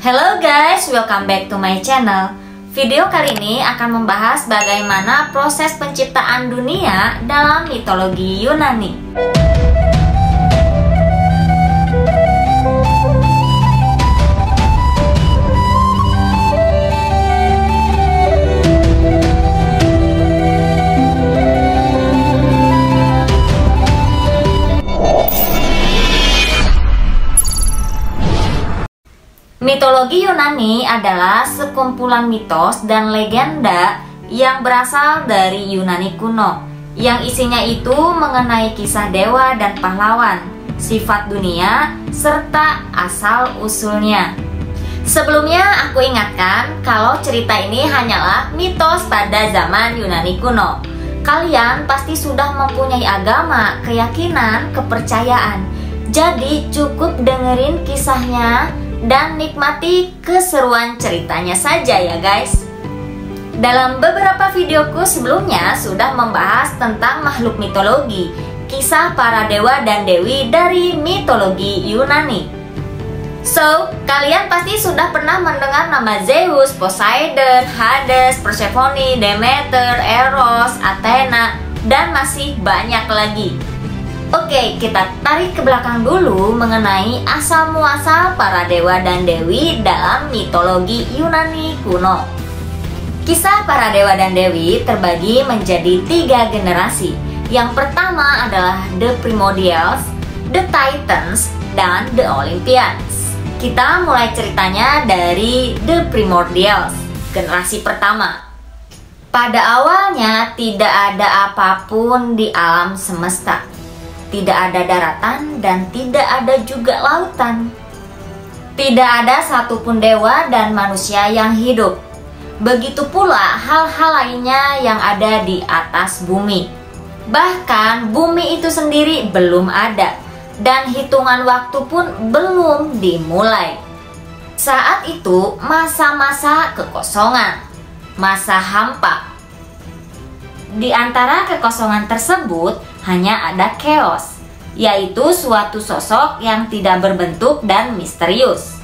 Hello guys, welcome back to my channel. Video kali ini akan membahas bagaimana proses penciptaan dunia dalam mitologi Yunani. Mitologi Yunani adalah sekumpulan mitos dan legenda yang berasal dari Yunani kuno, yang isinya itu mengenai kisah dewa dan pahlawan, sifat dunia, serta asal-usulnya. Sebelumnya aku ingatkan kalau cerita ini hanyalah mitos pada zaman Yunani kuno. Kalian pasti sudah mempunyai agama, keyakinan, kepercayaan. Jadi cukup dengerin kisahnya dan nikmati keseruan ceritanya saja ya guys. Dalam beberapa videoku sebelumnya sudah membahas tentang makhluk mitologi, kisah para dewa dan dewi dari mitologi Yunani. So, kalian pasti sudah pernah mendengar nama Zeus, Poseidon, Hades, Persephone, Demeter, Eros, Athena, dan masih banyak lagi. Oke, kita tarik ke belakang dulu mengenai asal-muasal para dewa dan dewi dalam mitologi Yunani kuno. Kisah para dewa dan dewi terbagi menjadi 3 generasi. Yang pertama adalah The Primordials, The Titans, dan The Olympians. Kita mulai ceritanya dari The Primordials, generasi pertama. Pada awalnya tidak ada apapun di alam semesta. Tidak ada daratan dan tidak ada juga lautan. Tidak ada satupun dewa dan manusia yang hidup. Begitu pula hal-hal lainnya yang ada di atas bumi. Bahkan bumi itu sendiri belum ada dan hitungan waktu pun belum dimulai. Saat itu masa-masa kekosongan, masa hampa. Di antara kekosongan tersebut hanya ada chaos, yaitu suatu sosok yang tidak berbentuk dan misterius.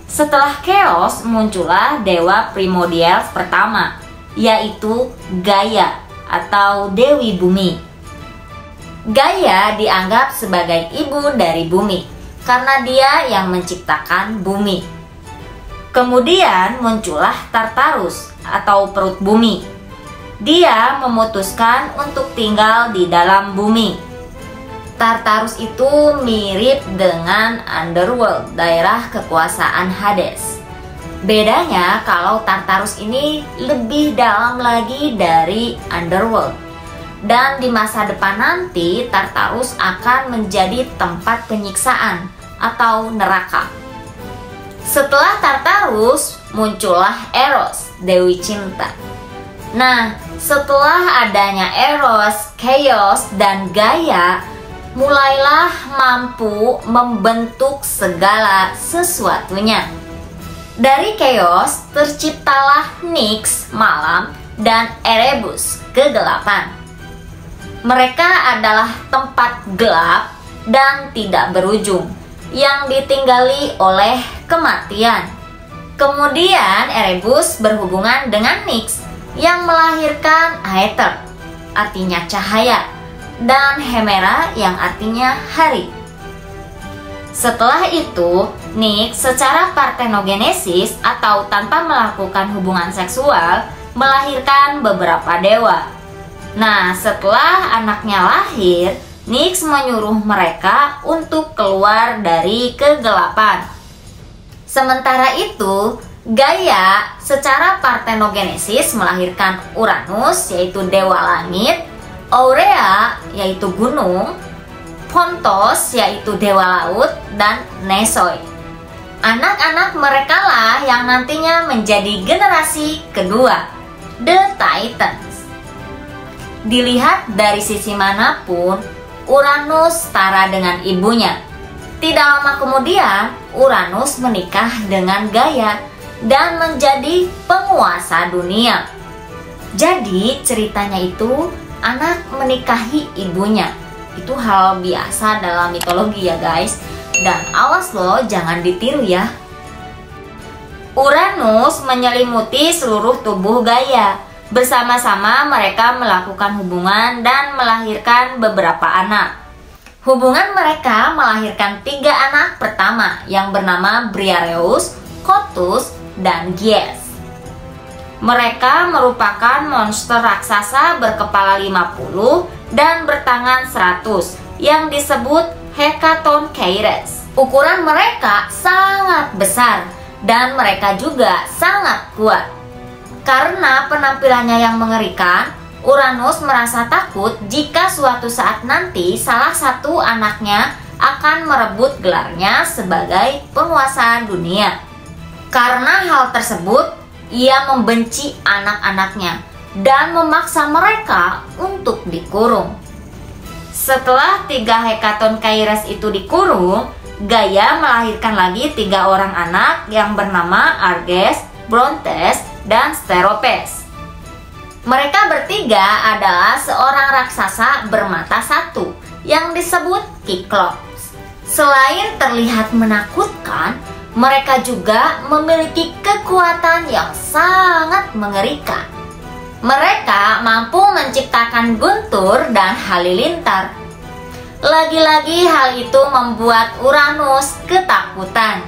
Setelah chaos muncullah dewa primordials pertama, yaitu Gaia atau Dewi Bumi. Gaia dianggap sebagai ibu dari bumi karena dia yang menciptakan bumi. Kemudian muncullah Tartarus atau perut bumi. Dia memutuskan untuk tinggal di dalam bumi. Tartarus itu mirip dengan Underworld, daerah kekuasaan Hades. Bedanya kalau Tartarus ini lebih dalam lagi dari Underworld. Dan di masa depan nanti Tartarus akan menjadi tempat penyiksaan atau neraka. Setelah Tartarus muncullah Eros, Dewi Cinta. Nah, setelah adanya Eros, Chaos, dan Gaia, mulailah mampu membentuk segala sesuatunya. Dari Chaos terciptalah Nyx, malam, dan Erebus, kegelapan. Mereka adalah tempat gelap dan tidak berujung, yang ditinggali oleh kematian. Kemudian Erebus berhubungan dengan Nyx, yang melahirkan Aether, artinya cahaya, dan Hemera yang artinya hari. Setelah itu, Nyx secara partenogenesis atau tanpa melakukan hubungan seksual melahirkan beberapa dewa. Nah, setelah anaknya lahir, Nyx menyuruh mereka untuk keluar dari kegelapan. Sementara itu, Gaia secara partenogenesis melahirkan Uranus, yaitu dewa langit, Aurea, yaitu gunung, Pontos, yaitu dewa laut, dan Nesoi. Anak-anak mereka lah yang nantinya menjadi generasi kedua, The Titans. Dilihat dari sisi manapun, Uranus setara dengan ibunya. Tidak lama kemudian, Uranus menikah dengan Gaia dan menjadi penguasa dunia. Jadi ceritanya itu anak menikahi ibunya. Itu hal biasa dalam mitologi ya guys. Dan awas loh, jangan ditiru ya. Uranus menyelimuti seluruh tubuh Gaia. Bersama-sama mereka melakukan hubungan dan melahirkan beberapa anak. Hubungan mereka melahirkan 3 anak pertama yang bernama Briareus, Cottus, dan Gyes. Mereka merupakan monster raksasa berkepala 50 dan bertangan 100 yang disebut Hecatoncheires. Ukuran mereka sangat besar dan mereka juga sangat kuat. Karena penampilannya yang mengerikan, Uranus merasa takut jika suatu saat nanti salah satu anaknya akan merebut gelarnya sebagai penguasa dunia. Karena hal tersebut, ia membenci anak-anaknya dan memaksa mereka untuk dikurung. Setelah 3 Hecatoncheires itu dikurung, Gaia melahirkan lagi 3 orang anak yang bernama Arges, Brontes, dan Steropes. Mereka bertiga adalah seorang raksasa bermata 1 yang disebut Cyclops. Selain terlihat menakutkan, mereka juga memiliki kekuatan yang sangat mengerikan. Mereka mampu menciptakan guntur dan halilintar. Lagi-lagi hal itu membuat Uranus ketakutan.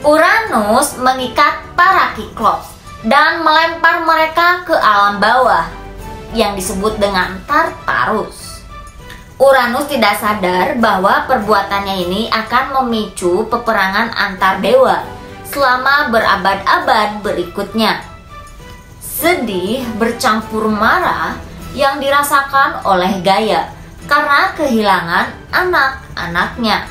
Uranus mengikat para Cyclops dan melempar mereka ke alam bawah yang disebut dengan Tartarus. Uranus tidak sadar bahwa perbuatannya ini akan memicu peperangan antar dewa selama berabad-abad berikutnya. Sedih bercampur marah yang dirasakan oleh Gaia karena kehilangan anak-anaknya.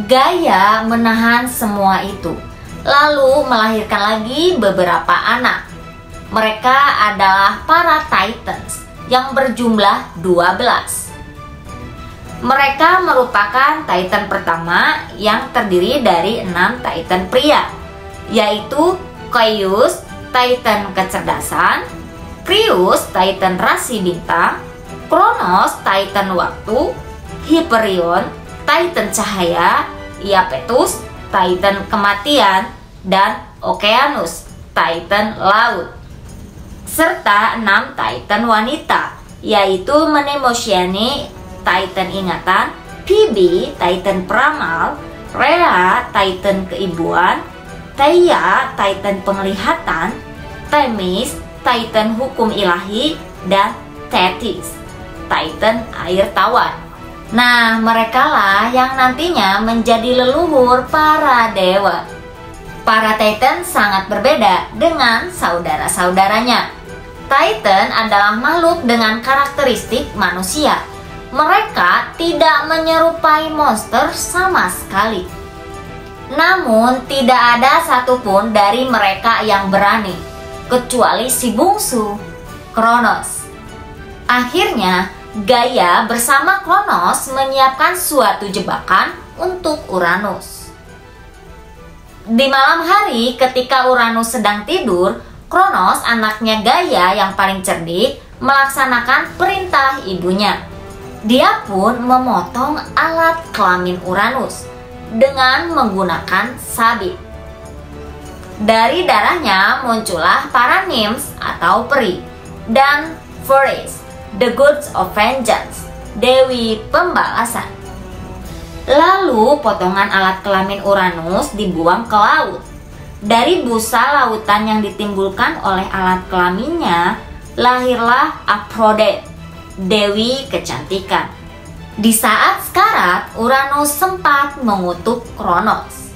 Gaia menahan semua itu, lalu melahirkan lagi beberapa anak. Mereka adalah para Titans yang berjumlah 12. Mereka merupakan Titan pertama yang terdiri dari 6 Titan pria, yaitu Coeus, Titan kecerdasan, Crius, Titan rasi bintang, Kronos, Titan waktu, Hyperion, Titan cahaya, Iapetus, Titan kematian, dan Okeanus, Titan laut. Serta 6 Titan wanita, yaitu Mnemosyne, Titan ingatan, Phoebe, Titan peramal, Rhea, Titan keibuan, Theia, Titan penglihatan, Themis, Titan hukum ilahi, dan Tethys, Titan air tawar. Nah, merekalah yang nantinya menjadi leluhur para dewa. Para Titan sangat berbeda dengan saudara-saudaranya. Titan adalah makhluk dengan karakteristik manusia. Mereka tidak menyerupai monster sama sekali. Namun, tidak ada satupun dari mereka yang berani, kecuali si bungsu, Kronos. Akhirnya, Gaia bersama Kronos menyiapkan suatu jebakan untuk Uranus. Di malam hari ketika Uranus sedang tidur, Kronos, anaknya Gaia yang paling cerdik, melaksanakan perintah ibunya. Dia pun memotong alat kelamin Uranus dengan menggunakan sabit. Dari darahnya muncullah para nymphs atau peri, dan Furies, the gods of vengeance, dewi pembalasan. Lalu potongan alat kelamin Uranus dibuang ke laut. Dari busa lautan yang ditimbulkan oleh alat kelaminnya, lahirlah Aphrodite, dewi kecantikan. Di saat sekarat, Uranus sempat mengutuk Kronos.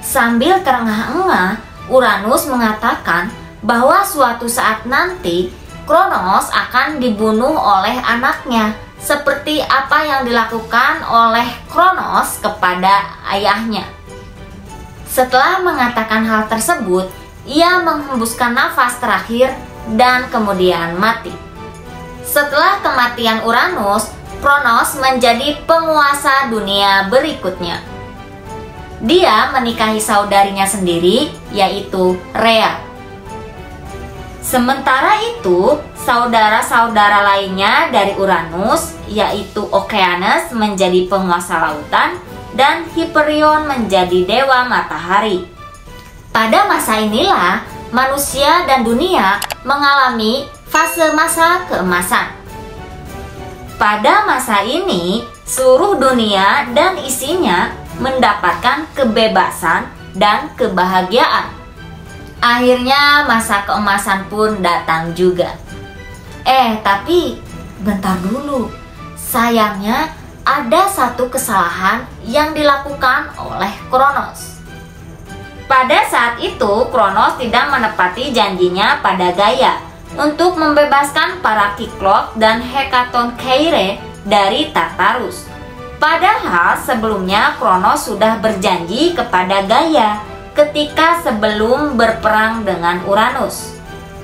Sambil terengah-engah, Uranus mengatakan bahwa suatu saat nanti Kronos akan dibunuh oleh anaknya, seperti apa yang dilakukan oleh Kronos kepada ayahnya. Setelah mengatakan hal tersebut, ia menghembuskan nafas terakhir dan kemudian mati. Setelah kematian Uranus, Kronos menjadi penguasa dunia berikutnya. Dia menikahi saudarinya sendiri, yaitu Rhea. Sementara itu, saudara-saudara lainnya dari Uranus, yaitu Okeanus menjadi penguasa lautan dan Hyperion menjadi dewa matahari. Pada masa inilah manusia dan dunia mengalami fase masa keemasan. Pada masa ini, seluruh dunia dan isinya mendapatkan kebebasan dan kebahagiaan. Akhirnya masa keemasan pun datang juga. Tapi bentar dulu. Sayangnya ada satu kesalahan yang dilakukan oleh Kronos. Pada saat itu, Kronos tidak menepati janjinya pada Gaia untuk membebaskan para Kiklop dan Hekatoncheire dari Tartarus. Padahal sebelumnya Kronos sudah berjanji kepada Gaia ketika sebelum berperang dengan Uranus.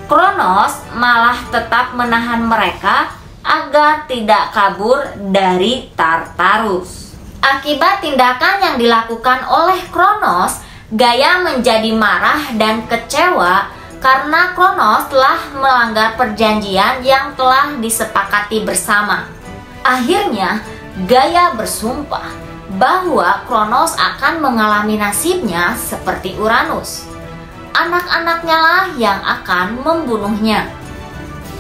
Kronos malah tetap menahan mereka agar tidak kabur dari Tartarus. Akibat tindakan yang dilakukan oleh Kronos, Gaia menjadi marah dan kecewa karena Kronos telah melanggar perjanjian yang telah disepakati bersama. Akhirnya, Gaia bersumpah bahwa Kronos akan mengalami nasibnya seperti Uranus. Anak-anaknya lah yang akan membunuhnya.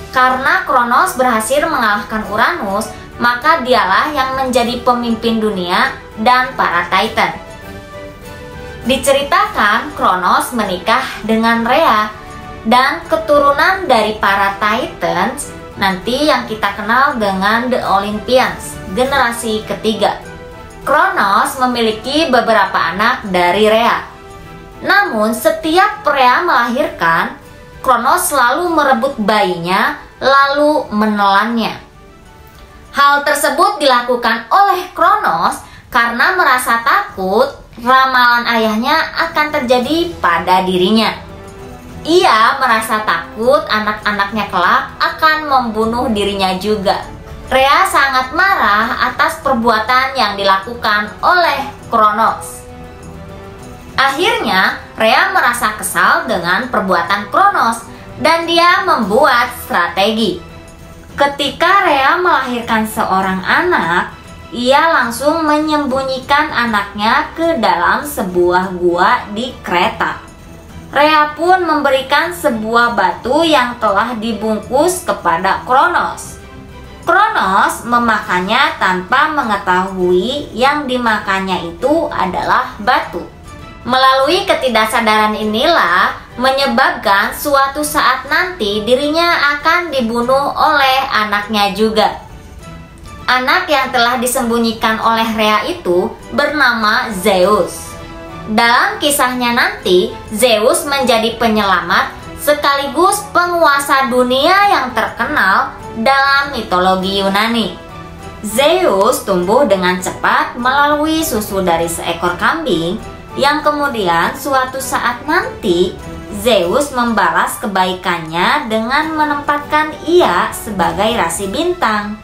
Karena Kronos berhasil mengalahkan Uranus, maka dialah yang menjadi pemimpin dunia dan para Titan. Diceritakan Kronos menikah dengan Rhea, dan keturunan dari para Titans nanti yang kita kenal dengan The Olympians, generasi ketiga. Kronos memiliki beberapa anak dari Rhea. Namun setiap Rhea melahirkan, Kronos selalu merebut bayinya lalu menelannya. Hal tersebut dilakukan oleh Kronos karena merasa takut ramalan ayahnya akan terjadi pada dirinya. Ia merasa takut anak-anaknya kelak akan membunuh dirinya juga. Rhea sangat marah atas perbuatan yang dilakukan oleh Kronos. Akhirnya, Rhea merasa kesal dengan perbuatan Kronos dan dia membuat strategi. Ketika Rhea melahirkan seorang anak, ia langsung menyembunyikan anaknya ke dalam sebuah gua di Kreta. Rhea pun memberikan sebuah batu yang telah dibungkus kepada Kronos. Kronos memakannya tanpa mengetahui yang dimakannya itu adalah batu. Melalui ketidaksadaran inilah menyebabkan suatu saat nanti dirinya akan dibunuh oleh anaknya juga. Anak yang telah disembunyikan oleh Rhea itu bernama Zeus. Dalam kisahnya nanti, Zeus menjadi penyelamat sekaligus penguasa dunia yang terkenal dalam mitologi Yunani. Zeus tumbuh dengan cepat melalui susu dari seekor kambing, yang kemudian suatu saat nanti Zeus membalas kebaikannya dengan menempatkan ia sebagai rasi bintang,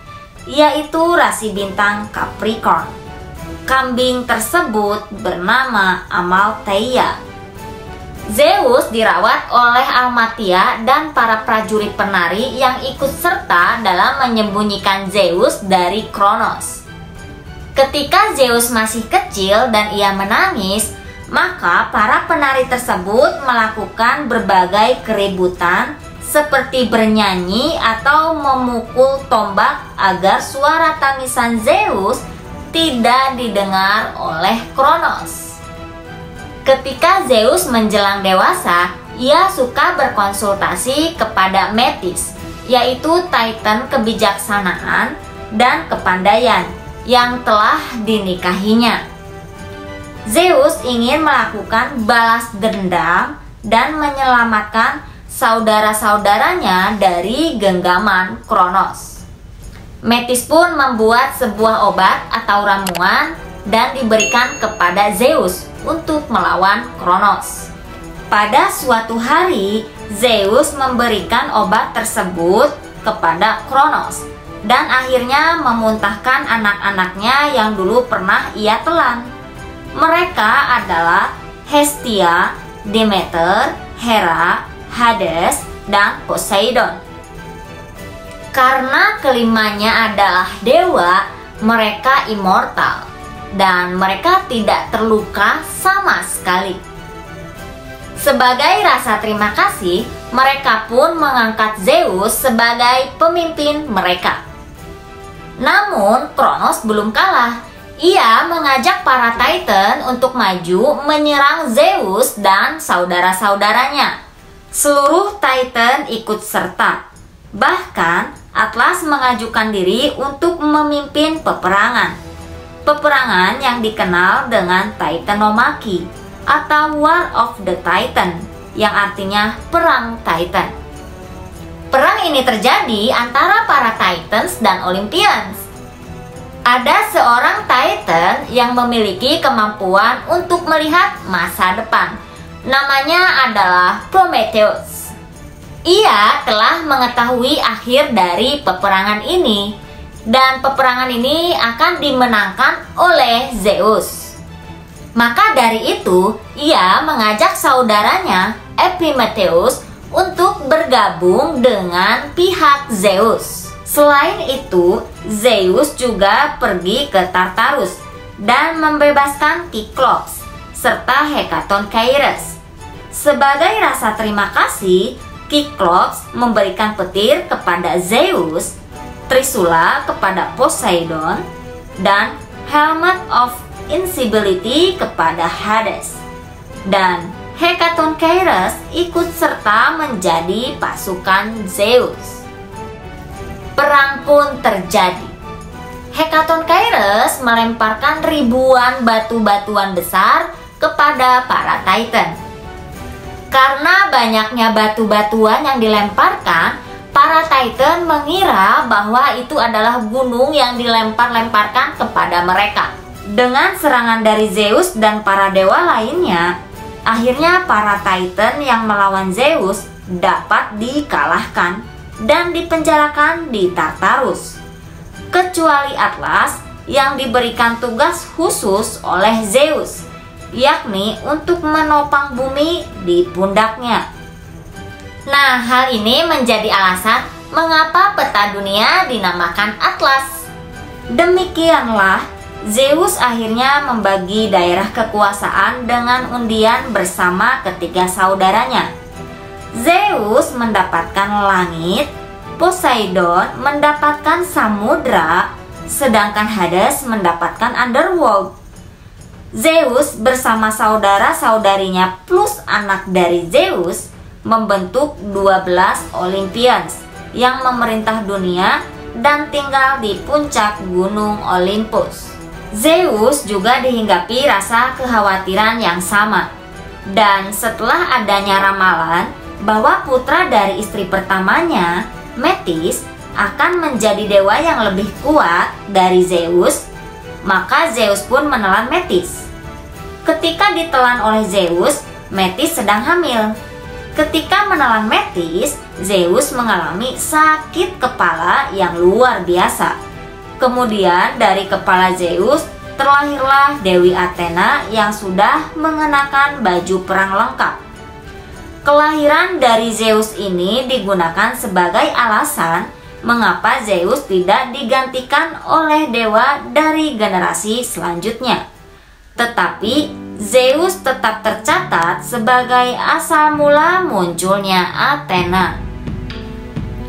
yaitu rasi bintang Capricorn. Kambing tersebut bernama Amaltheia. Zeus dirawat oleh Amaltheia dan para prajurit penari yang ikut serta dalam menyembunyikan Zeus dari Kronos. Ketika Zeus masih kecil dan ia menangis, maka para penari tersebut melakukan berbagai keributan seperti bernyanyi atau memukul tombak agar suara tangisan Zeus tidak didengar oleh Kronos. Ketika Zeus menjelang dewasa, ia suka berkonsultasi kepada Metis, yaitu Titan kebijaksanaan dan kepandaian yang telah dinikahinya. Zeus ingin melakukan balas dendam dan menyelamatkan saudara-saudaranya dari genggaman Kronos. Metis pun membuat sebuah obat atau ramuan dan diberikan kepada Zeus untuk melawan Kronos. Pada suatu hari, Zeus memberikan obat tersebut kepada Kronos dan akhirnya memuntahkan anak-anaknya yang dulu pernah ia telan. Mereka adalah Hestia, Demeter, Hera, Hades, dan Poseidon. Karena kelimanya adalah dewa, mereka immortal dan mereka tidak terluka sama sekali. Sebagai rasa terima kasih, mereka pun mengangkat Zeus sebagai pemimpin mereka. Namun, Kronos belum kalah. Ia mengajak para Titan untuk maju menyerang Zeus dan saudara-saudaranya. Seluruh Titan ikut serta. Bahkan, Atlas mengajukan diri untuk memimpin peperangan. Peperangan yang dikenal dengan Titanomachy atau War of the Titan, yang artinya perang Titan. Perang ini terjadi antara para Titans dan Olympians. Ada seorang Titan yang memiliki kemampuan untuk melihat masa depan. Namanya adalah Prometheus. Ia telah mengetahui akhir dari peperangan ini, dan peperangan ini akan dimenangkan oleh Zeus. Maka dari itu, ia mengajak saudaranya Epimetheus untuk bergabung dengan pihak Zeus. Selain itu, Zeus juga pergi ke Tartarus dan membebaskan Cyclops serta Hecatoncheires. Sebagai rasa terima kasih, Cyclops memberikan petir kepada Zeus, Trisula kepada Poseidon, dan Helmet of Invisibility kepada Hades. Dan Hecatoncheires ikut serta menjadi pasukan Zeus. Perang pun terjadi. Hecatoncheires melemparkan ribuan batu-batuan besar kepada para Titan. Karena banyaknya batu-batuan yang dilemparkan, para Titan mengira bahwa itu adalah gunung yang dilempar-lemparkan kepada mereka. Dengan serangan dari Zeus dan para dewa lainnya, akhirnya para Titan yang melawan Zeus dapat dikalahkan dan dipenjarakan di Tartarus. Kecuali Atlas yang diberikan tugas khusus oleh Zeus, yakni untuk menopang bumi di pundaknya. Nah, hal ini menjadi alasan mengapa peta dunia dinamakan Atlas. Demikianlah Zeus akhirnya membagi daerah kekuasaan dengan undian bersama ketiga saudaranya. Zeus mendapatkan langit, Poseidon mendapatkan samudra, sedangkan Hades mendapatkan underworld. Zeus bersama saudara-saudarinya plus anak dari Zeus membentuk 12 Olympians yang memerintah dunia dan tinggal di puncak gunung Olympus. Zeus juga dihinggapi rasa kekhawatiran yang sama. Dan setelah adanya ramalan bahwa putra dari istri pertamanya, Metis, akan menjadi dewa yang lebih kuat dari Zeus, maka Zeus pun menelan Metis. Ketika ditelan oleh Zeus, Metis sedang hamil. Ketika menelan Metis, Zeus mengalami sakit kepala yang luar biasa. Kemudian dari kepala Zeus terlahirlah Dewi Athena yang sudah mengenakan baju perang lengkap. Kelahiran dari Zeus ini digunakan sebagai alasan mengapa Zeus tidak digantikan oleh dewa dari generasi selanjutnya. Tetapi Zeus tetap tercatat sebagai asal mula munculnya Athena.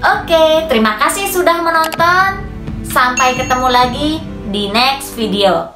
Oke, terima kasih sudah menonton. Sampai ketemu lagi di next video.